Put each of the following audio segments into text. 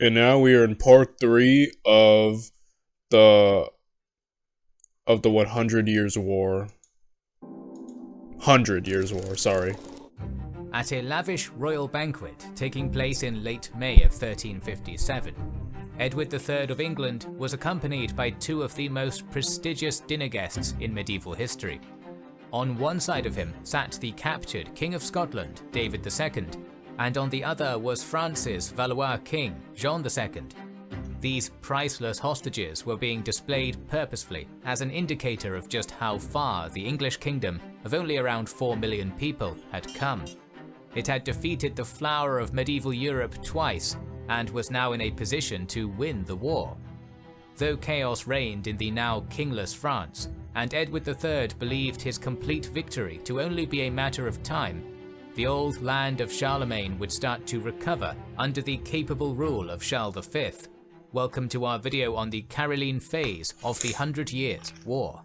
And now we are in part 3 the of the 100 Years War. 100 Years War, sorry. At a lavish royal banquet taking place in late May of 1357, Edward III of England was accompanied by two of the most prestigious dinner guests in medieval history. On one side of him sat the captured King of Scotland, David II, and on the other was France's Valois king, Jean II. These priceless hostages were being displayed purposefully as an indicator of just how far the English kingdom of only around 4 million people had come. It had defeated the flower of medieval Europe twice and was now in a position to win the war. Though chaos reigned in the now kingless France, and Edward III believed his complete victory to only be a matter of time, the old land of Charlemagne would start to recover under the capable rule of Charles V. Welcome to our video on the Caroline phase of the 100 Years' War.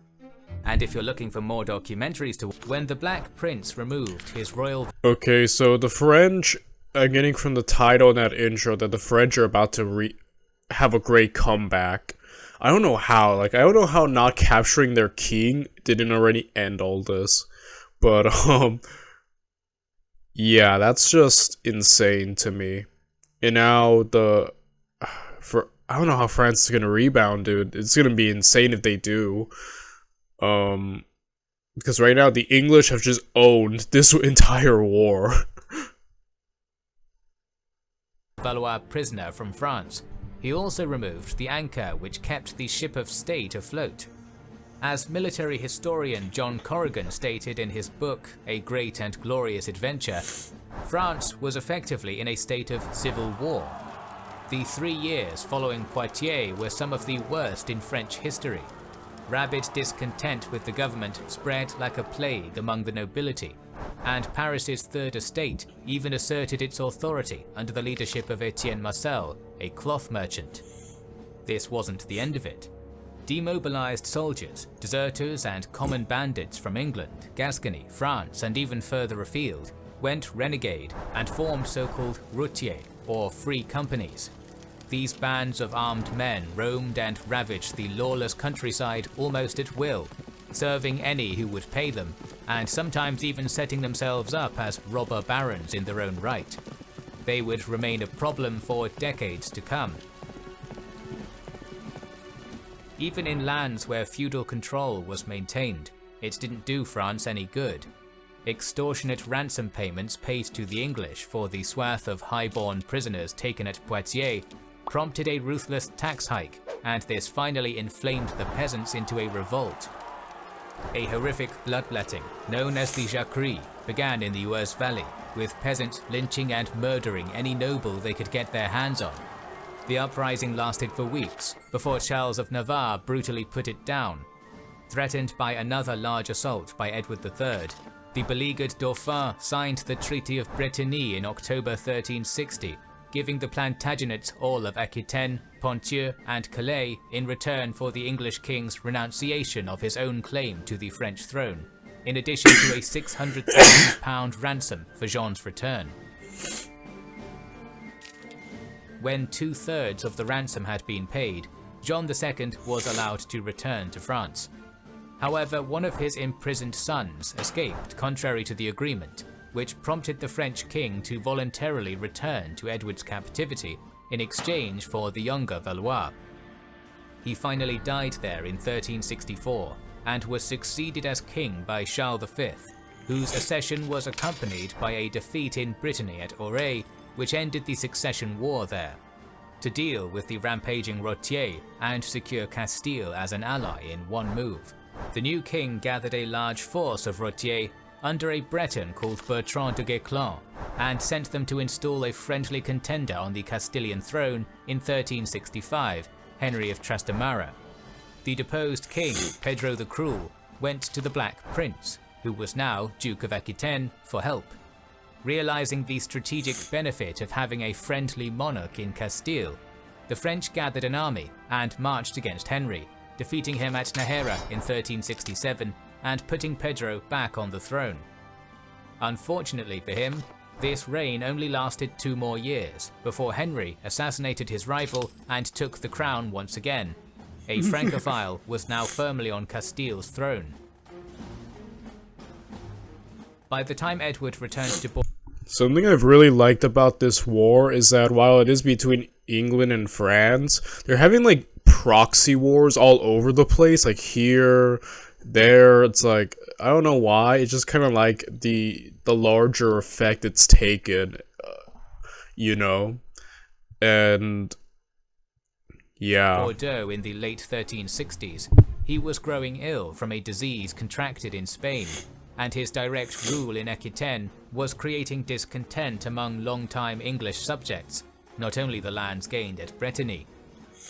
And if you're looking for more documentaries to when the Black Prince removed his royal... Okay, so the French, I'm getting from the title and that intro that the French are about to have a great comeback. I don't know how, I don't know how not capturing their king didn't already end all this. But, yeah, that's just insane to me. And now I don't know how France is gonna rebound, dude. It's gonna be insane if they do. Because right now the English have just owned this entire war. Valois prisoner from France. He also removed the anchor which kept the ship of state afloat. As military historian John Corrigan stated in his book A Great and Glorious Adventure, France was effectively in a state of civil war. The 3 years following Poitiers were some of the worst in French history. Rabid discontent with the government spread like a plague among the nobility, and Paris's Third Estate even asserted its authority under the leadership of Etienne Marcel, a cloth merchant. This wasn't the end of it. Demobilized soldiers, deserters and common bandits from England, Gascony, France and even further afield went renegade and formed so-called routiers, or free companies. These bands of armed men roamed and ravaged the lawless countryside almost at will, serving any who would pay them, and sometimes even setting themselves up as robber barons in their own right. They would remain a problem for decades to come. Even in lands where feudal control was maintained, it didn't do France any good. Extortionate ransom payments paid to the English for the swath of high-born prisoners taken at Poitiers prompted a ruthless tax hike, and this finally inflamed the peasants into a revolt. A horrific bloodletting, known as the Jacquerie, began in the Oise Valley, with peasants lynching and murdering any noble they could get their hands on. The uprising lasted for weeks, before Charles of Navarre brutally put it down. Threatened by another large assault by Edward III, the beleaguered Dauphin signed the Treaty of Bretigny in October 1360, giving the Plantagenets all of Aquitaine, Ponthieu and Calais in return for the English king's renunciation of his own claim to the French throne, in addition to a £600,000 ransom for Jean's return. When 2/3 of the ransom had been paid, John II was allowed to return to France. However, one of his imprisoned sons escaped contrary to the agreement, which prompted the French king to voluntarily return to Edward's captivity in exchange for the younger Valois. He finally died there in 1364 and was succeeded as king by Charles V, whose accession was accompanied by a defeat in Brittany at Auray, which ended the succession war there. To deal with the rampaging Routiers and secure Castile as an ally in one move, the new king gathered a large force of Routiers under a Breton called Bertrand de Guesclin, and sent them to install a friendly contender on the Castilian throne in 1365, Henry of Trastamara. The deposed king, Pedro the Cruel, went to the Black Prince, who was now Duke of Aquitaine, for help. Realizing the strategic benefit of having a friendly monarch in Castile, the French gathered an army and marched against Henry, defeating him at Nájera in 1367 and putting Pedro back on the throne. Unfortunately for him, This reign only lasted 2 more years, before Henry assassinated his rival and took the crown once again. A Francophile was now firmly on Castile's throne. By the time Edward returned to Something I've really liked about this war is that while it is between England and France, they're having like proxy wars all over the place, like here, there. It's like, I don't know why, it's just kind of like the larger effect it's taken, you know, and yeah. Bordeaux in the late 1360s, he was growing ill from a disease contracted in Spain, and his direct rule in Aquitaine was creating discontent among long-time English subjects, not only the lands gained at Brittany.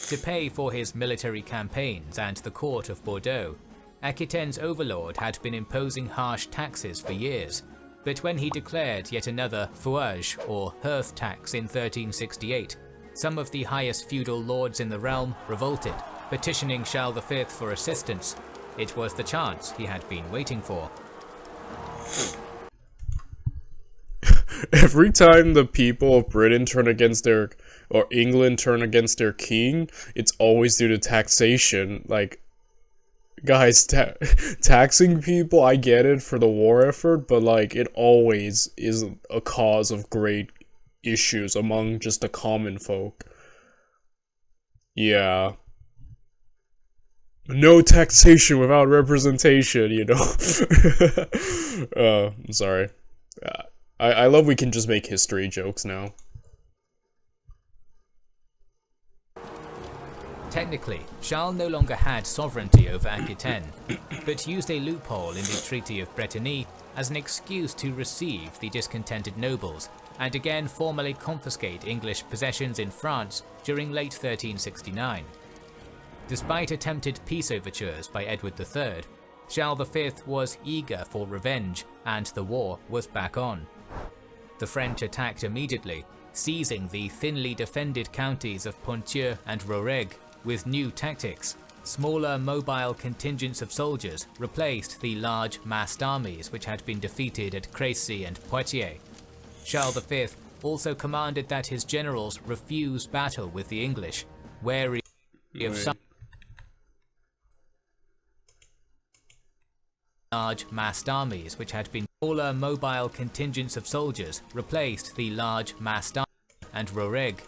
To pay for his military campaigns and the court of Bordeaux, Aquitaine's overlord had been imposing harsh taxes for years, but when he declared yet another feuage or hearth tax in 1368, some of the highest feudal lords in the realm revolted, petitioning Charles V for assistance. It was the chance he had been waiting for. Every time the people of Britain turn against their, or England turn against their king, it's always due to taxation. Like, guys, taxing people, I get it for the war effort, but like, it always is a cause of great issues among just the common folk. Yeah. No taxation without representation, you know. I'm sorry. I love we can just make history jokes now. Technically, Charles no longer had sovereignty over Aquitaine, but used a loophole in the Treaty of Brittany as an excuse to receive the discontented nobles, and again formally confiscate English possessions in France during late 1369. Despite attempted peace overtures by Edward III, Charles V was eager for revenge, and the war was back on. The French attacked immediately, seizing the thinly defended counties of Ponthieu and Rouergue with new tactics. Smaller mobile contingents of soldiers replaced the large massed armies which had been defeated at Crécy and Poitiers. Charles V also commanded that his generals refuse battle with the English, wary of some large massed armies which had been smaller mobile contingents of soldiers replaced the large massed armies and Rouergue.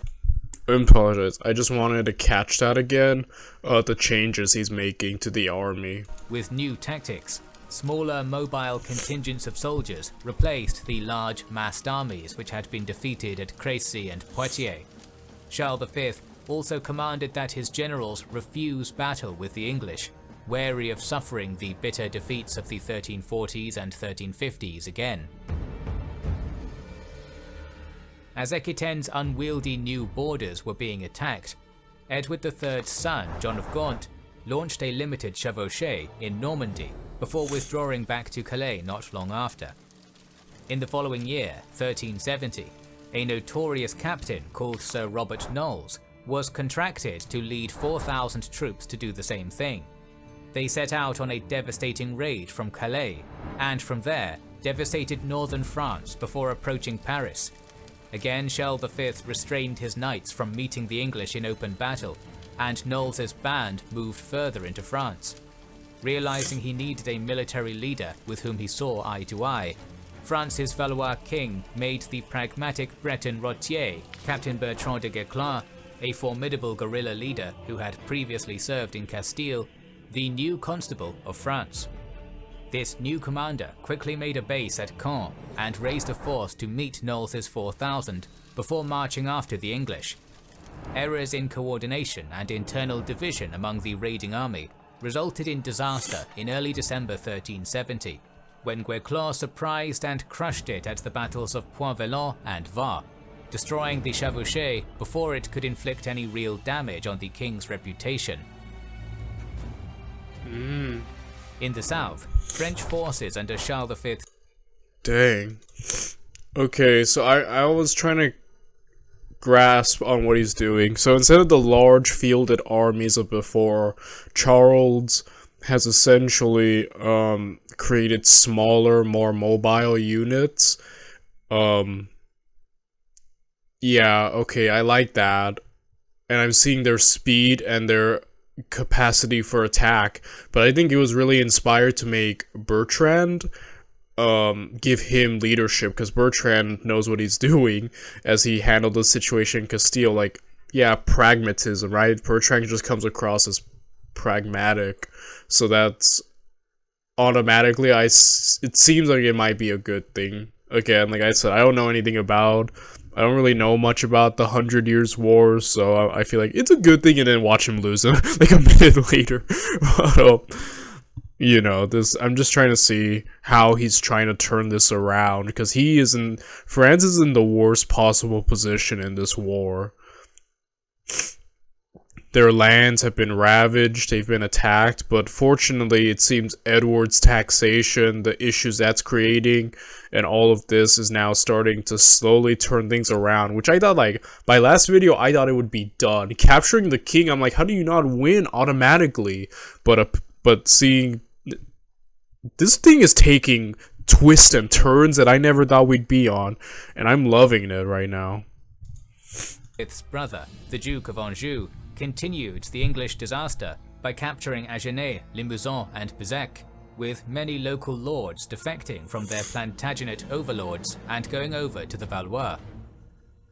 I apologize, I just wanted to catch that again, the changes he's making to the army. With new tactics, smaller mobile contingents of soldiers replaced the large massed armies which had been defeated at Crécy and Poitiers. Charles V also commanded that his generals refuse battle with the English, wary of suffering the bitter defeats of the 1340s and 1350s again. As Aquitaine's unwieldy new borders were being attacked, Edward III's son, John of Gaunt, launched a limited chevauchée in Normandy before withdrawing back to Calais not long after. In the following year, 1370, a notorious captain called Sir Robert Knolles was contracted to lead 4,000 troops to do the same thing. They set out on a devastating raid from Calais, and from there devastated northern France before approaching Paris. Again, Charles V restrained his knights from meeting the English in open battle, and Knowles's band moved further into France. Realizing he needed a military leader with whom he saw eye to eye, France's Valois king made the pragmatic Breton Rottier, Captain Bertrand de Guesclin, a formidable guerrilla leader who had previously served in Castile, the new constable of France. This new commander quickly made a base at Caen and raised a force to meet Knowles's 4,000 before marching after the English. Errors in coordination and internal division among the raiding army resulted in disaster in early December 1370, when Guesclin surprised and crushed it at the battles of Point-Vaillant and Var, destroying the chevauchée before it could inflict any real damage on the king's reputation. In the south, French forces under Charles V. Dang. Okay, so I was trying to grasp on what he's doing. So instead of the large fielded armies of before, Charles has essentially created smaller, more mobile units, Um, yeah, okay, I like that. And I'm seeing their speed and their capacity for attack. But I think it was really inspired to make Bertrand give him leadership, because Bertrand knows what he's doing as he handled the situation in Castile. Like, yeah, pragmatism, right? Bertrand just comes across as pragmatic, so that's automatically, it seems like it might be a good thing. Again, like I said, I don't know anything about, I don't really know much about the 100 Years' War, so I feel like it's a good thing, and then watch him lose him like a minute later. But, you know, this, I'm just trying to see how he's trying to turn this around, because France is in the worst possible position in this war. Their lands have been ravaged, they've been attacked, but fortunately it seems Edward's taxation, the issues that's creating, and all of this is now starting to slowly turn things around, which I thought, like, my last video, I thought it would be done. Capturing the king, I'm like, how do you not win automatically? But seeing, this thing is taking twists and turns that I never thought we'd be on, and I'm loving it right now. Its brother, the Duke of Anjou, continued the English disaster by capturing Agenais, Limousin and Bézec, with many local lords defecting from their Plantagenet overlords and going over to the Valois.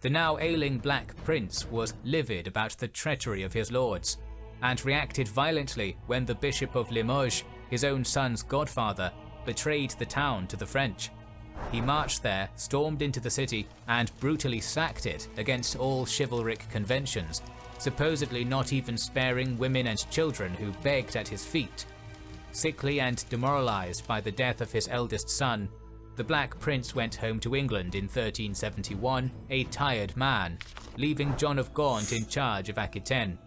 The now ailing Black Prince was livid about the treachery of his lords, and reacted violently when the Bishop of Limoges, his own son's godfather, betrayed the town to the French. He marched there, stormed into the city, and brutally sacked it against all chivalric conventions, supposedly not even sparing women and children who begged at his feet. Sickly and demoralized by the death of his eldest son, the Black Prince went home to England in 1371, a tired man, leaving John of Gaunt in charge of Aquitaine.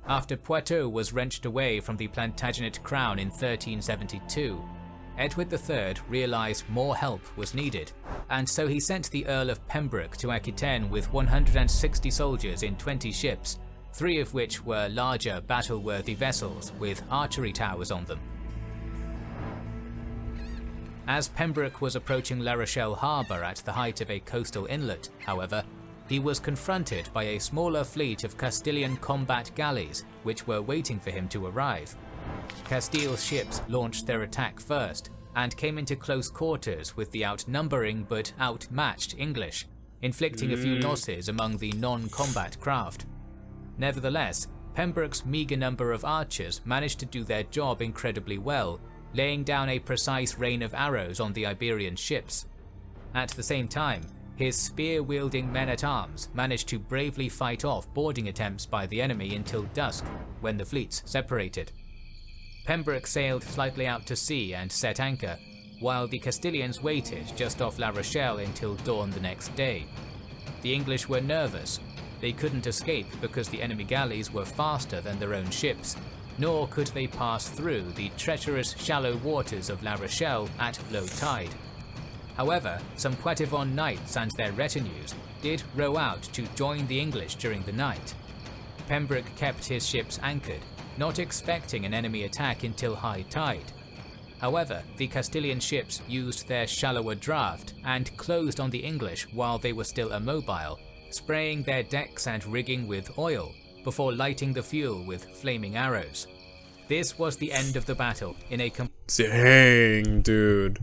After Poitou was wrenched away from the Plantagenet crown in 1372, Edward III realised more help was needed, and so he sent the Earl of Pembroke to Aquitaine with 160 soldiers in 20 ships, 3 of which were larger battle-worthy vessels with archery towers on them. As Pembroke was approaching La Rochelle harbour at the height of a coastal inlet, however, he was confronted by a smaller fleet of Castilian combat galleys which were waiting for him to arrive. Castile's ships launched their attack first, and came into close quarters with the outnumbering but outmatched English, inflicting a few losses among the non-combat craft. Nevertheless, Pembroke's meagre number of archers managed to do their job incredibly well, laying down a precise rain of arrows on the Iberian ships. At the same time, his spear-wielding men-at-arms managed to bravely fight off boarding attempts by the enemy until dusk, when the fleets separated. Pembroke sailed slightly out to sea and set anchor, while the Castilians waited just off La Rochelle until dawn the next day. The English were nervous. They couldn't escape because the enemy galleys were faster than their own ships, nor could they pass through the treacherous shallow waters of La Rochelle at low tide. However, some Poitevin knights and their retinues did row out to join the English during the night. Pembroke kept his ships anchored, not expecting an enemy attack until high tide. However, the Castilian ships used their shallower draft and closed on the English while they were still immobile, spraying their decks and rigging with oil, before lighting the fuel with flaming arrows. This was the end of the battle in a Dang, dude.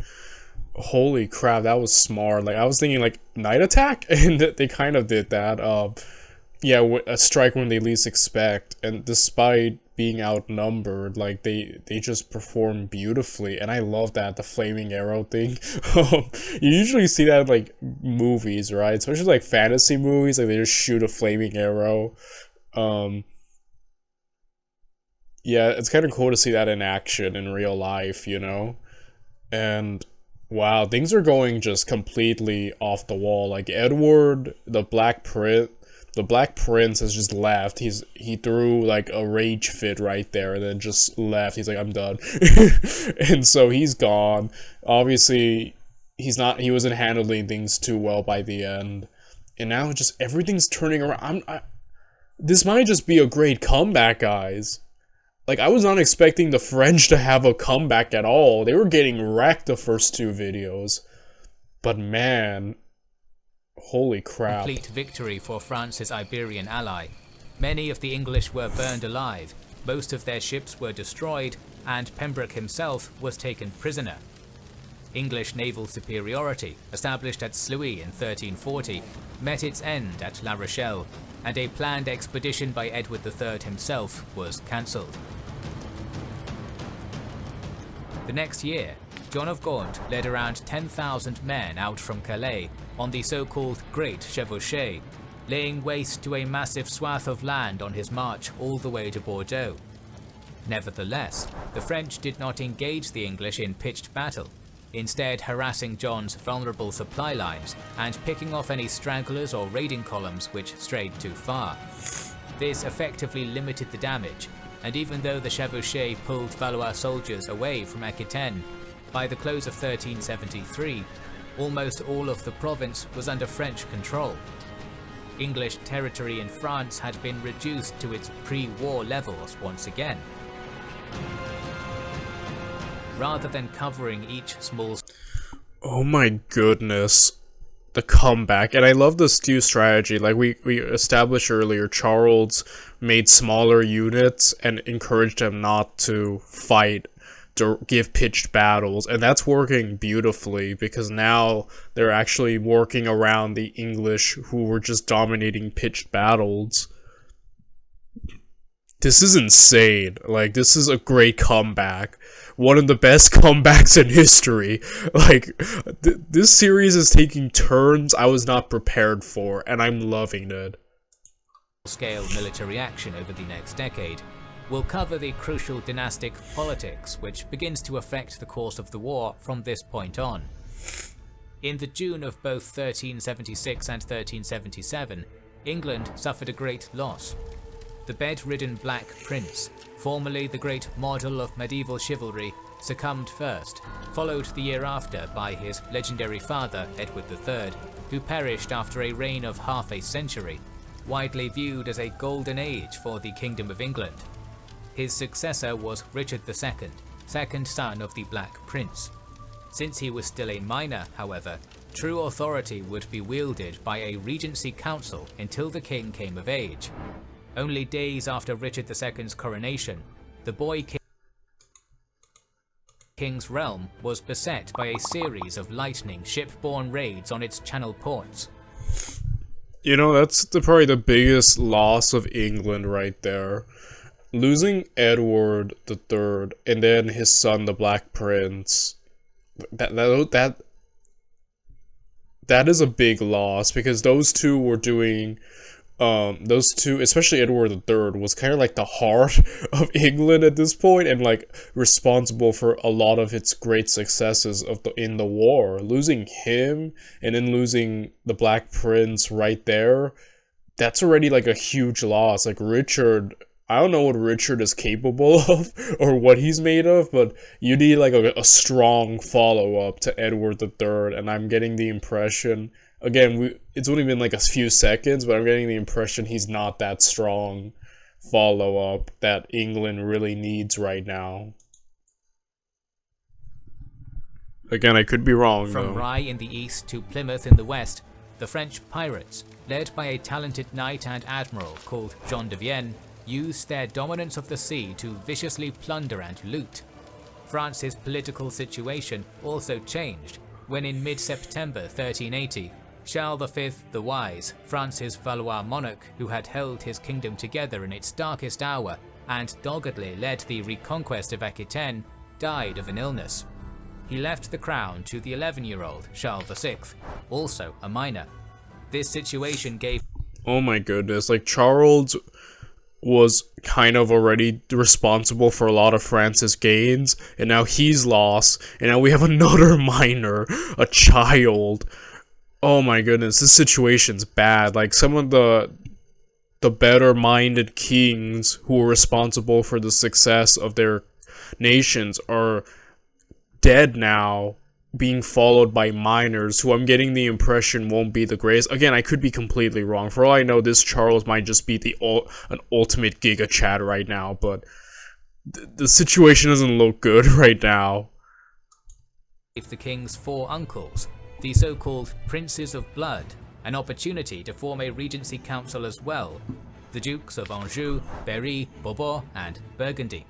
Holy crap, that was smart. Like, I was thinking, like, night attack? And they kind of did that. Yeah, a strike when they least expect, and despite being outnumbered, like, they just perform beautifully, and I love that, the flaming arrow thing. You usually see that in, like, movies, right? Especially, like, fantasy movies, like, they just shoot a flaming arrow. Yeah, it's kind of cool to see that in action in real life, you know? And wow, things are going just completely off the wall. Like, Edward, the Black Prince has just left. He threw like a rage fit right there and then just left. He's like, I'm done. And so he's gone. Obviously, he wasn't handling things too well by the end. And now just everything's turning around. This might just be a great comeback, guys. Like, I was not expecting the French to have a comeback at all. They were getting wrecked the first 2 videos. But man, holy crap. Complete victory for France's Iberian ally. Many of the English were burned alive, most of their ships were destroyed, and Pembroke himself was taken prisoner. English naval superiority, established at Sluys in 1340, met its end at La Rochelle, and a planned expedition by Edward III himself was cancelled. The next year, John of Gaunt led around 10,000 men out from Calais on the so-called Great Chevauchée, laying waste to a massive swath of land on his march all the way to Bordeaux. Nevertheless, the French did not engage the English in pitched battle, instead harassing John's vulnerable supply lines and picking off any stragglers or raiding columns which strayed too far. This effectively limited the damage, and even though the Chevauchée pulled Valois soldiers away from Aquitaine, by the close of 1373, almost all of the province was under French control. English territory in France had been reduced to its pre-war levels once again. Rather than covering each small... Oh my goodness. The comeback. And I love this new strategy. Like we established earlier, Charles made smaller units and encouraged them not to fight, to give pitched battles, and that's working beautifully because now they're actually working around the English who were just dominating pitched battles. This is insane. Like, this is a great comeback. One of the best comebacks in history. Like, this series is taking turns I was not prepared for, and I'm loving it. Scale military action over the next decade. We'll cover the crucial dynastic politics which begins to affect the course of the war from this point on. In the June of both 1376 and 1377, England suffered a great loss. The bedridden Black Prince, formerly the great model of medieval chivalry, succumbed first, followed the year after by his legendary father Edward III, who perished after a reign of half a century, widely viewed as a golden age for the Kingdom of England. His successor was Richard II, second son of the Black Prince. Since he was still a minor, however, true authority would be wielded by a regency council until the king came of age. Only days after Richard II's coronation, the boy king's realm was beset by a series of lightning ship-borne raids on its channel ports. You know, that's probably the biggest loss of England right there. Losing Edward III and then his son, the Black Prince, that is a big loss because those two were doing, especially Edward III, was kind of like the heart of England at this point and like responsible for a lot of its great successes in the war. Losing him and then losing the Black Prince right there, that's already like a huge loss. Like Richard, I don't know what Richard is capable of or what he's made of, but you need like a strong follow-up to Edward III, and I'm getting the impression, again, it's only been like a few seconds, but I'm getting the impression he's not that strong follow-up that England really needs right now. Again, I could be wrong, From though. Rye in the east to Plymouth in the west, the French pirates, led by a talented knight and admiral called John de Vienne, used their dominance of the sea to viciously plunder and loot. France's political situation also changed when in mid-September 1380, Charles V the Wise, France's Valois monarch who had held his kingdom together in its darkest hour and doggedly led the reconquest of Aquitaine, died of an illness. He left the crown to the 11-year-old Charles VI, also a minor. This situation gave... Oh my goodness, like Charles was kind of already responsible for a lot of France's gains, and now he's lost, and now we have another minor, a child. Oh my goodness, this situation's bad. Like, some of the better-minded kings who were responsible for the success of their nations are dead now, being followed by minors who I'm getting the impression won't be the greatest. Again, I could be completely wrong. For all I know, this Charles might just be an ultimate Giga Chad right now, but the situation doesn't look good right now. The king's four uncles, the so-called Princes of Blood, an opportunity to form a regency council as well, the Dukes of Anjou, Berry, Bourbon, and Burgundy.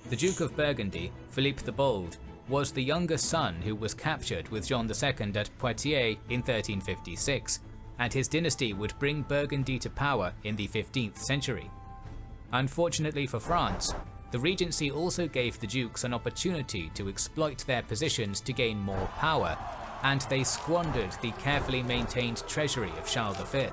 The Duke of Burgundy, Philippe the Bold, was the younger son who was captured with John II at Poitiers in 1356, and his dynasty would bring Burgundy to power in the 15th century. Unfortunately for France, the regency also gave the dukes an opportunity to exploit their positions to gain more power, and they squandered the carefully maintained treasury of Charles V.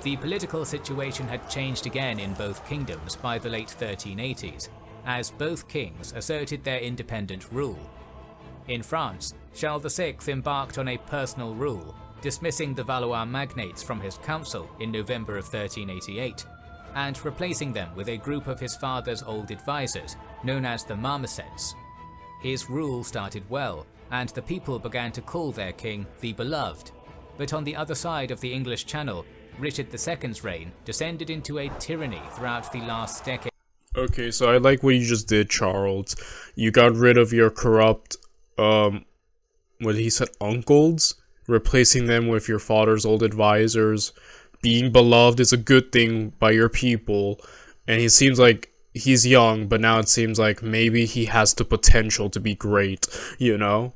The political situation had changed again in both kingdoms by the late 1380s, as both kings asserted their independent rule. In France, Charles VI embarked on a personal rule, dismissing the Valois magnates from his council in November of 1388, and replacing them with a group of his father's old advisors, known as the Marmosets. His rule started well, and the people began to call their king the Beloved. But on the other side of the English Channel, Richard II's reign descended into a tyranny throughout the last decade. Okay, so I like what you just did, Charles. You got rid of your corrupt, what he said, uncles, replacing them with your father's old advisors. Being beloved is a good thing by your people, and he seems like he's young, but now it seems like maybe he has the potential to be great, you know?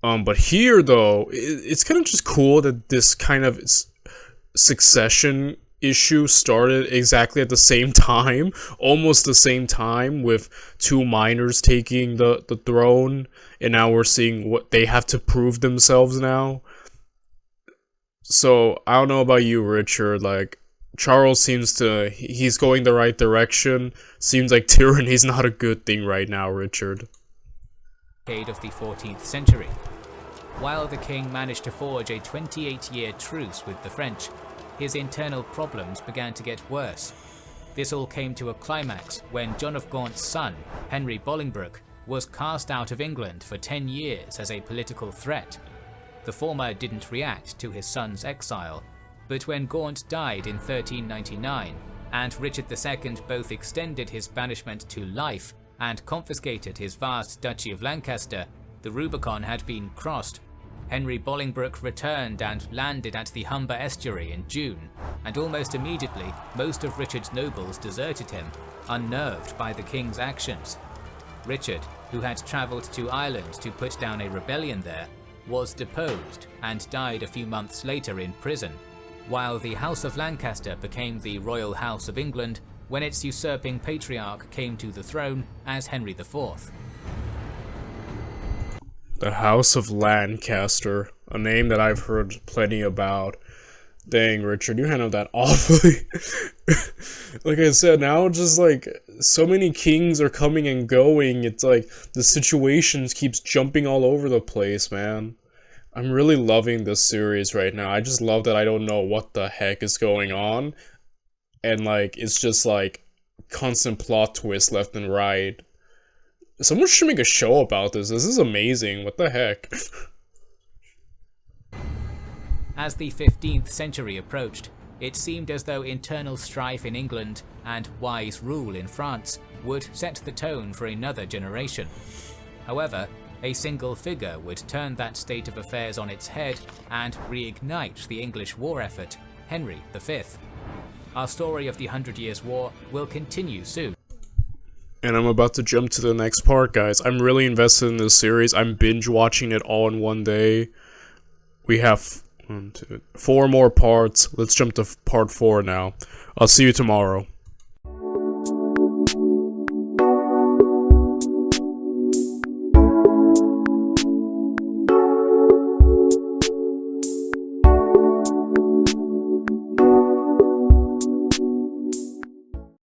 But here, though, it's kind of just cool that this kind of succession issue started exactly at the same time, almost the same time, with two minors taking the throne, and now we're seeing what they have to prove themselves now. So, I don't know about you, Richard, like, Charles seems to, he's going the right direction. Seems like tyranny's not a good thing right now, Richard. Of the 14th century. While the king managed to forge a 28-year truce with the French, his internal problems began to get worse. This all came to a climax when John of Gaunt's son, Henry Bolingbroke, was cast out of England for 10 years as a political threat. The former didn't react to his son's exile, but when Gaunt died in 1399, and Richard II both extended his banishment to life and confiscated his vast Duchy of Lancaster, the Rubicon had been crossed. Henry Bolingbroke returned and landed at the Humber estuary in June, and almost immediately most of Richard's nobles deserted him, unnerved by the king's actions. Richard, who had travelled to Ireland to put down a rebellion there, was deposed and died a few months later in prison, while the House of Lancaster became the Royal House of England when its usurping patriarch came to the throne as Henry IV. The House of Lancaster, a name that I've heard plenty about. Dang, Richard, you handled that awfully. Like I said, now just like so many kings are coming and going, it's like the situations keeps jumping all over the place, man. I'm really loving this series right now. I just love that I don't know what the heck is going on. And like, it's just like constant plot twists left and right. Someone should make a show about this. This is amazing. What the heck? As the 15th century approached, it seemed as though internal strife in England and wise rule in France would set the tone for another generation. However, a single figure would turn that state of affairs on its head and reignite the English war effort, Henry V. Our story of the 100 Years' War will continue soon. And I'm about to jump to the next part, guys. I'm really invested in this series. I'm binge watching it all in one day. We have 4 more parts. Let's jump to part 4 now. I'll see you tomorrow.